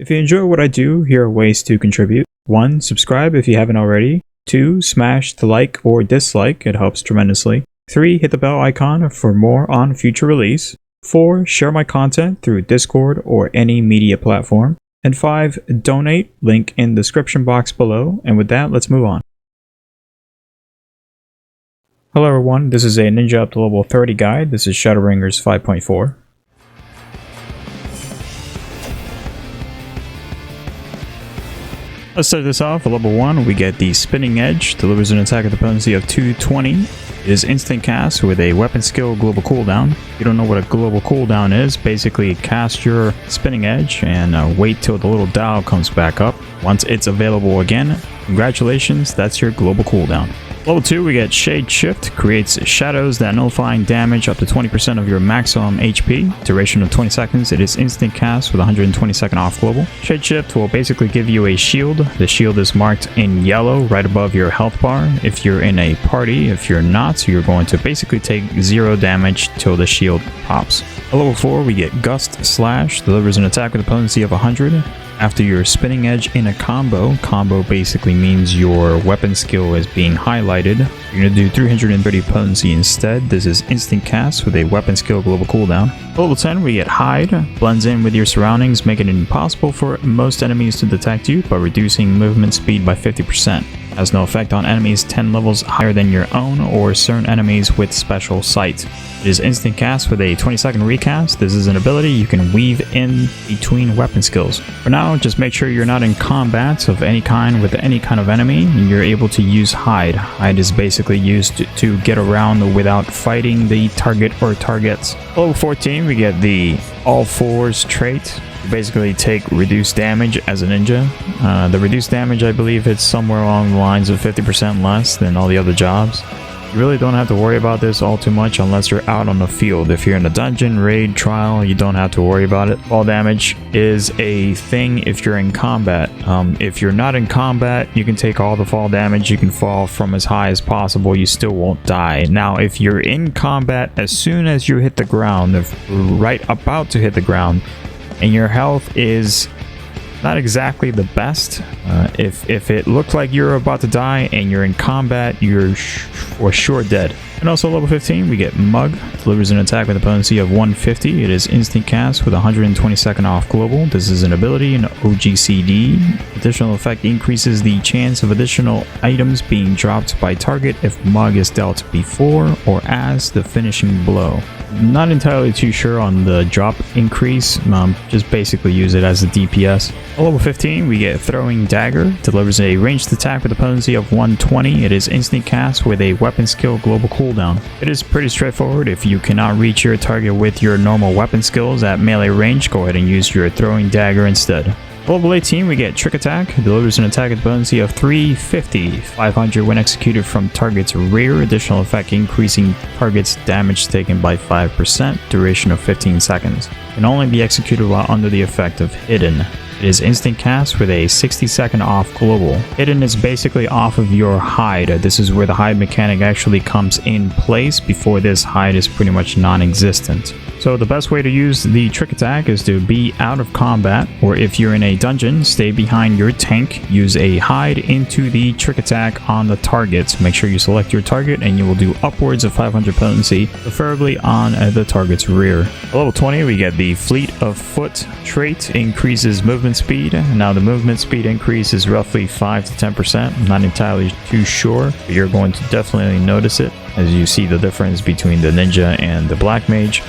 If you enjoy what I do, here are ways to contribute. 1. Subscribe if you haven't already. 2. Smash the like or dislike, it helps tremendously. 3. Hit the bell icon for more on future release. 4. Share my content through Discord or any media platform. And 5. Donate, link in the description box below. And with that, let's move on. Hello everyone, this is a Ninja up to level 30 guide. This is Shadowbringers 5.4. Let's start this off. At level 1, we get the Spinning Edge. Delivers an attack with a potency of 220. It is instant cast with a weapon skill global cooldown. If you don't know what a global cooldown is, basically cast your Spinning Edge and wait till the little dial comes back up. Once it's available again, congratulations, that's your global cooldown. Level 2, we get Shade Shift. Creates shadows that nullifying damage up to 20% of your maximum HP. Duration of 20 seconds. It is instant cast with 120 second off global. Shade Shift will basically give you a shield. The shield is marked in yellow right above your health bar. If you're in a party, if you're not, you're going to basically take 0 damage till the shield pops. At level 4, we get Gust Slash. Delivers an attack with a potency of 100. After your Spinning Edge in a combo basically means your weapon skill is being highlighted. You're going to do 330 potency instead. This is instant cast with a weapon skill global cooldown. Level 10, we get Hide. Blends in with your surroundings, making it impossible for most enemies to detect you by reducing movement speed by 50%. Has no effect on enemies 10 levels higher than your own or certain enemies with special sight. It is instant cast with a 20-second recast. This is an ability you can weave in between weapon skills. For now, just make sure you're not in combat of any kind with any kind of enemy, and you're able to use Hide. Hide is basically used to get around without fighting the target or targets. Level 14, we get the All Fours trait. You basically take reduced damage as a ninja. The reduced damage, I believe it's somewhere along the lines of 50% less than all the other jobs. You really don't have to worry about this all too much unless you're out on the field. If you're in a dungeon, raid, trial, you don't have to worry about it. Fall damage is a thing if you're in combat. If you're not in combat, you can take all the fall damage. You can fall from as high as possible. You still won't die. Now, if you're in combat, as soon as you hit the ground, if right about to hit the ground, and your health is not exactly the best, if it looked like you're about to die and you're in combat, you're for sure dead. And also level 15, we get Mug. Delivers an attack with a potency of 150. It is instant cast with 120 second off global. This is an ability in OGCD. Additional effect increases the chance of additional items being dropped by target if Mug is dealt before or as the finishing blow. Not entirely too sure on the drop increase, just basically use it as a DPS. At level 15, we get Throwing Dagger. Delivers a ranged attack with a potency of 120. It is instant cast with a weapon skill global cooldown. It is pretty straightforward. If you cannot reach your target with your normal weapon skills at melee range, go ahead and use your Throwing Dagger instead. Level 18, we get Trick Attack. Delivers an attack with potency of 350, 500 when executed from target's rear. Additional effect increasing target's damage taken by 5%. Duration of 15 seconds. Can only be executed while under the effect of Hidden. It is instant cast with a 60-second off global. Hidden is basically off of your hide. This is where the hide mechanic actually comes in place. Before this, hide is pretty much non-existent. So the best way to use the Trick Attack is to be out of combat, or if you're in a dungeon, stay behind your tank, use a hide into the Trick Attack on the target. Make sure you select your target and you will do upwards of 500 potency, preferably on the target's rear. At level 20, we get the Fleet of Foot trait. Increases movement speed. Now the movement speed increase is roughly 5 to 10%. I'm not entirely too sure, but you're going to definitely notice it as you see the difference between the ninja and the black mage.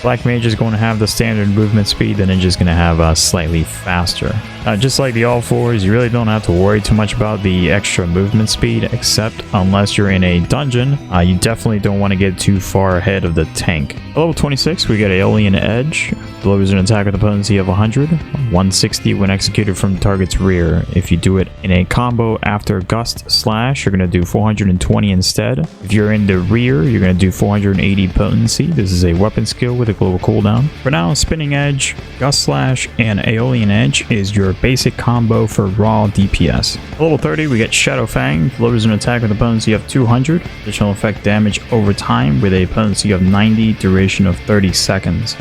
Black Mage is going to have the standard movement speed, the Ninja is going to have slightly faster. Just like the All Fours, you really don't have to worry too much about the extra movement speed, except unless you're in a dungeon, you definitely don't want to get too far ahead of the tank. At level 26, we get Aeolian Edge. Delivers an attack with a potency of 100, 160 when executed from the target's rear. If you do it in a combo after Gust Slash, you're going to do 420 instead. If you're in the rear, you're going to do 480 potency. This is a weapon skill with a global cooldown. For now, Spinning Edge, Gust Slash, and Aeolian Edge is your basic combo for raw DPS. At level 30, we get Shadow Fang. Delivers an attack with a potency of 200. Additional effect damage over time with a potency of 90, duration of 30 seconds.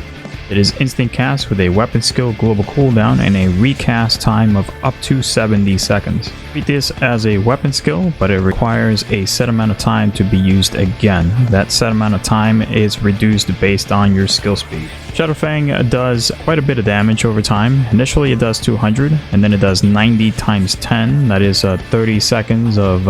It is instant cast with a weapon skill global cooldown and a recast time of up to 70 seconds. Treat this as a weapon skill, but it requires a set amount of time to be used again. That set amount of time is reduced based on your skill speed. Shadow Fang does quite a bit of damage over time. Initially it does 200, and then it does 90 times 10. That is 30 seconds of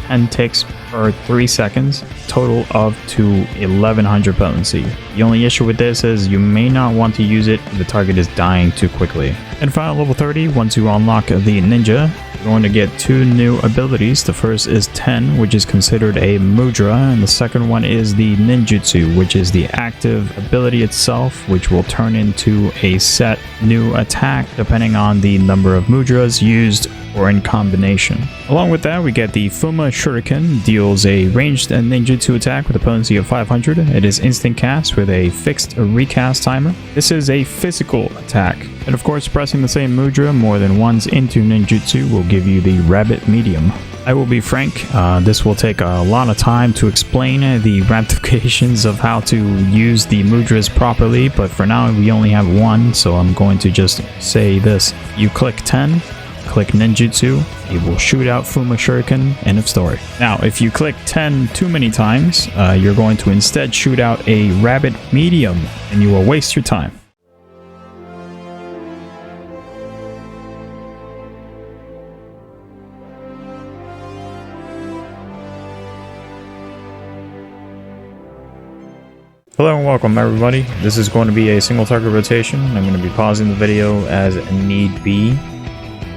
10 ticks per 3 seconds, total of to 1100 potency. The only issue with this is you may not want to use it if the target is dying too quickly. And final level 30, once you unlock the Ninja, you're going to get 2 new abilities. The first is 10, which is considered a mudra, and the second one is the Ninjutsu, which is the active ability itself, which will turn into a set new attack depending on the number of mudras used or in combination. Along with that, we get the Fuma Shuriken, deals a ranged ninjutsu attack with a potency of 500. It is instant cast with a fixed recast timer. This is a physical attack, and of course pressing the same mudra more than once into ninjutsu will give you the rabbit medium. I will be frank, this will take a lot of time to explain the ramifications of how to use the mudras properly, but for now we only have one, so I'm going to just say this. You click 10, click ninjutsu, it will shoot out Fuma Shuriken, end of story. Now if you click 10 too many times, you're going to instead shoot out a rabbit medium, and you will waste your time. Hello and welcome everybody. This is going to be a single target rotation. I'm going to be pausing the video as need be.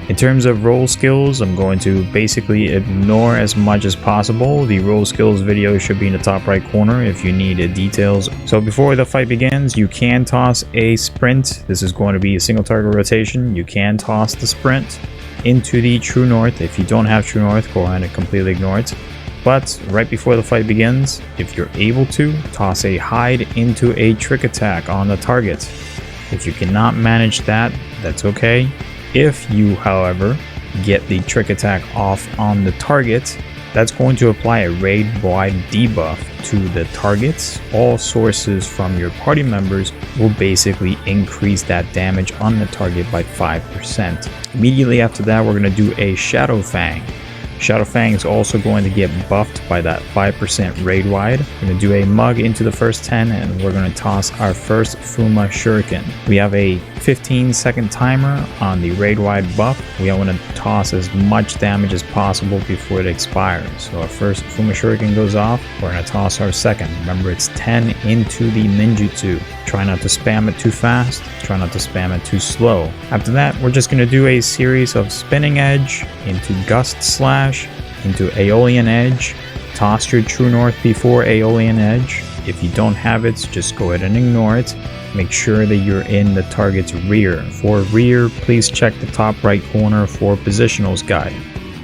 In terms of role skills, I'm going to basically ignore as much as possible. The role skills video should be in the top right corner if you need details. So before the fight begins, you can toss a sprint. This is going to be a single target rotation. You can toss the sprint into the true north. If you don't have true north, go ahead and completely ignore it. But right before the fight begins, if you're able to, toss a hide into a trick attack on the target. If you cannot manage that, that's okay. If you, however, get the trick attack off on the target, that's going to apply a raid-wide debuff to the targets. All sources from your party members will basically increase that damage on the target by 5%. Immediately after that, we're going to do a Shadow Fang. Shadow Fang is also going to get buffed by that 5% raid wide. We're going to do a mug into the first 10, and we're going to toss our first Fuma Shuriken. We have a 15-second timer on the raid wide buff. We want to toss as much damage as possible before it expires. So our first Fuma Shuriken goes off. We're going to toss our second. Remember, it's 10 into the ninjutsu. Try not to spam it too fast. Try not to spam it too slow. After that, we're just going to do a series of spinning edge into Gust slash, into Aeolian edge. Toss your true north before Aeolian edge. If you don't have it, just go ahead and ignore it. Make sure that you're in the target's rear. For rear, please check the top right corner for positionals guide.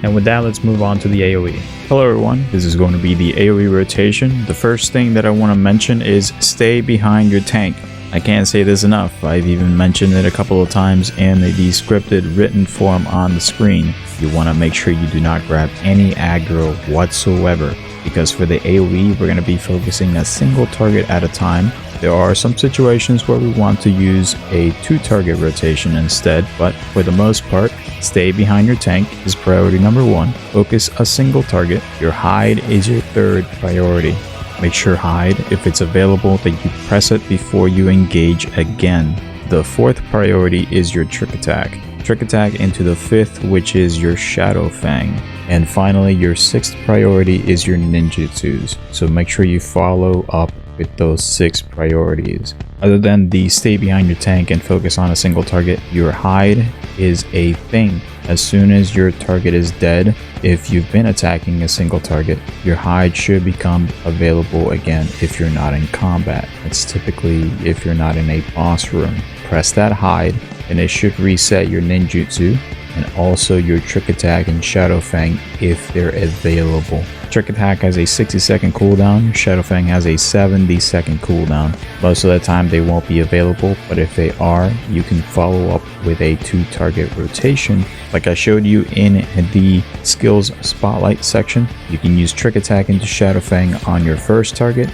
And with that, let's move on to the AoE. Hello everyone, this is going to be the AoE rotation. The first thing that I want to mention is stay behind your tank. I can't say this enough. I've even mentioned it a couple of times in the scripted written form on the screen. You want to make sure you do not grab any aggro whatsoever, because for the AoE, we're going to be focusing a single target at a time. There are some situations where we want to use a 2-target rotation instead, but for the most part, stay behind your tank is priority number 1. Focus a single target. Your hide is your 3rd priority. Make sure hide, if it's available, that you press it before you engage again. The 4th priority is your trick attack. Trick attack into the 5th, which is your Shadow Fang. And finally, your 6th priority is your ninjutsus. So make sure you follow up with those 6 priorities. Other than the stay behind your tank and focus on a single target, your hide is a thing. As soon as your target is dead, if you've been attacking a single target, your hide should become available again if you're not in combat. It's typically if you're not in a boss room. Press that hide and it should reset your ninjutsu and also your trick attack and Shadow Fang if they're available. Trick attack has a 60-second cooldown. Shadow Fang has a 70-second cooldown. Most of the time they won't be available, but if they are, you can follow up with a 2-target rotation. Like I showed you in the skills spotlight section, you can use trick attack into Shadow Fang on your first target,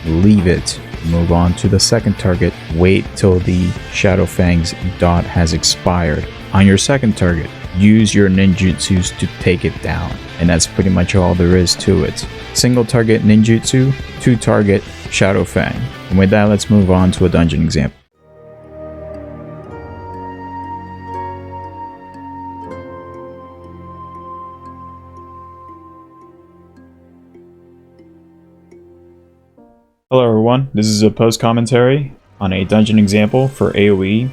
leave it Move on to the second target. Wait till the Shadow Fang's dot has expired. On your second target, use your ninjutsus to take it down. And that's pretty much all there is to it. Single target ninjutsu, 2 target Shadow Fang. And with that, let's move on to a dungeon example. Hello everyone, this is a post commentary on a dungeon example for AoE.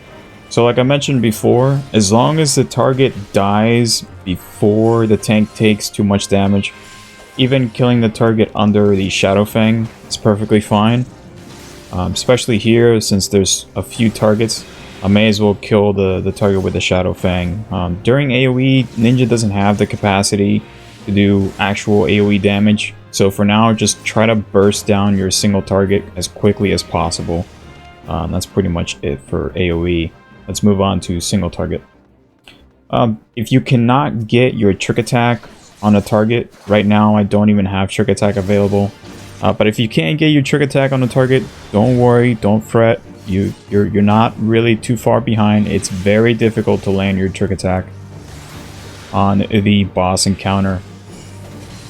So like I mentioned before, as long as the target dies before the tank takes too much damage, even killing the target under the Shadow Fang is perfectly fine. Especially here, since there's a few targets, I may as well kill the target with the Shadow Fang. During AoE, Ninja doesn't have the capacity to do actual AoE damage. So for now, just try to burst down your single target as quickly as possible. That's pretty much it for AoE. Let's move on to single target. If you cannot get your trick attack on a target, right now I don't even have trick attack available. But if you can't get your trick attack on a target, don't worry, don't fret. You're not really too far behind. It's very difficult to land your trick attack on the boss encounter.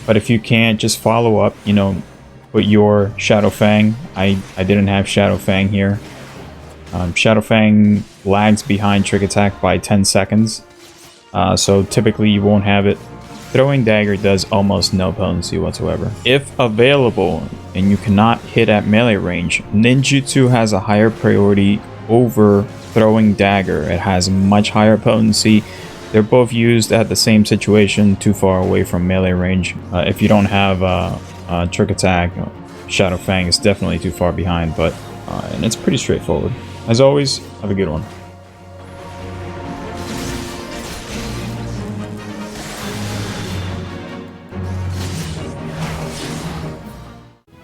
But if you can't, just follow up, you know, put your Shadow Fang. I didn't have Shadow Fang here. Shadow Fang lags behind trick attack by 10 seconds. So typically you won't have it. Throwing Dagger does almost no potency whatsoever. If available and you cannot hit at melee range, Ninjutsu has a higher priority over Throwing Dagger. It has much higher potency. They're both used at the same situation, too far away from melee range. If you don't have trick attack, Shadow Fang is definitely too far behind, but and it's pretty straightforward. As always, have a good one.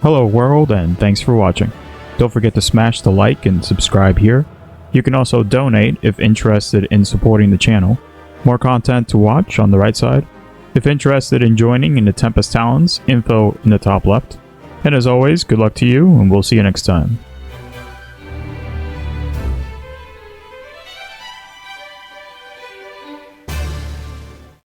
Hello world, and thanks for watching. Don't forget to smash the like and subscribe here. You can also donate if interested in supporting the channel. More content to watch on the right side. If interested in joining in the Tempest Talons, info in the top left. And as always, good luck to you, and we'll see you next time.